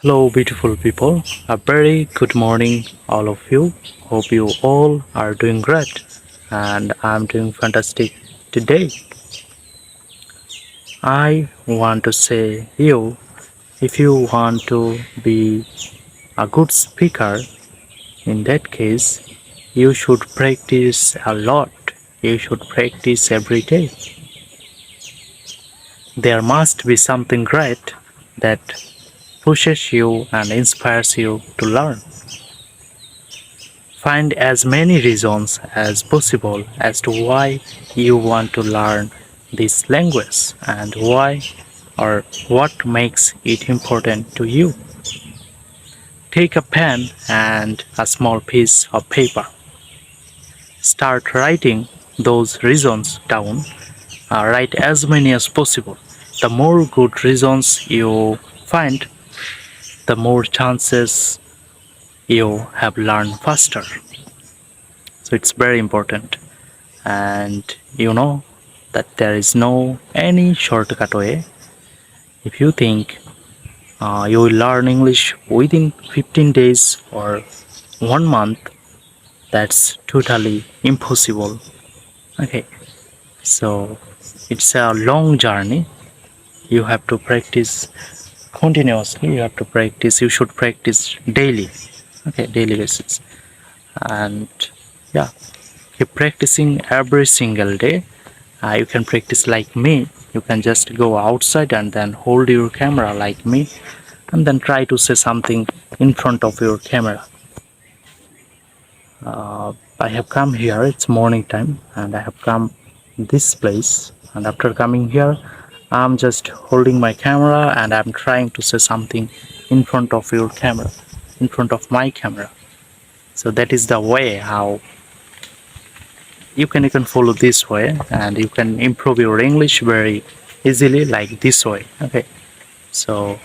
Hello, beautiful people. A very good morning, all of you. Hope you all are doing great, and I'm doing fantastic today. I want to say you, if you want to be a good speaker, in that case, you should practice a lot. You should practice every day. There must be something great that pushes you and inspires you to learn. Find as many reasons as possible as to why you want to learn this language and why or what makes it important to you. Take a pen and a small piece of paper. Start writing those reasons down. Write as many as possible. The more good reasons you find, the more chances you have learned faster. So it's very important. And you know that there is no any shortcut way. If you think you will learn English within 15 days or 1 month, that's totally impossible. Okay, so it's a long journey. You have to practice continuously. You have to practice. You should practice daily. Okay, daily basis. And yeah, keep practicing every single day. You can practice like me. You can just go outside and then hold your camera like me and then try to say something in front of your camera. I have come here, it's morning time, and I have come this place, and after coming here I'm just holding my camera and I'm trying to say something in front of your camera, in front of my camera. So that is the way how you can follow this way, and you can improve your English very easily like this way. Okay, so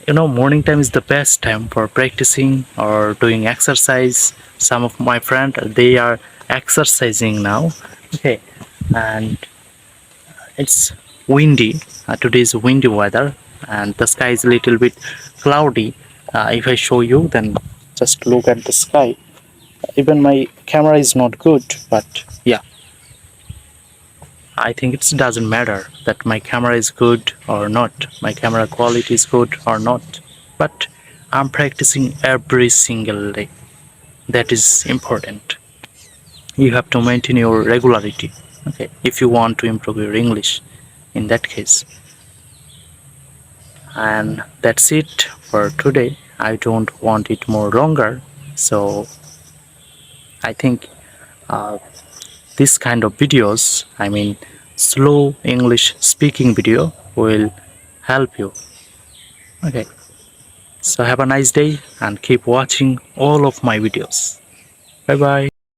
morning time is the best time for practicing or doing exercise. Some of my friends, they are exercising now. Okay, and it's windy. Today is windy weather and the sky is a little bit cloudy. If I show you, then just look at the sky. Even my camera is not good, but yeah, I think it doesn't matter that my camera is good or not, my camera quality is good or not, but I'm practicing every single day. That is important. You have to maintain your regularity, okay, if you want to improve your English in that case. And that's it for today. I don't want it more longer, so I think this kind of videos, I mean slow English speaking video, will help you. Okay, so have a nice day and keep watching all of my videos. Bye bye.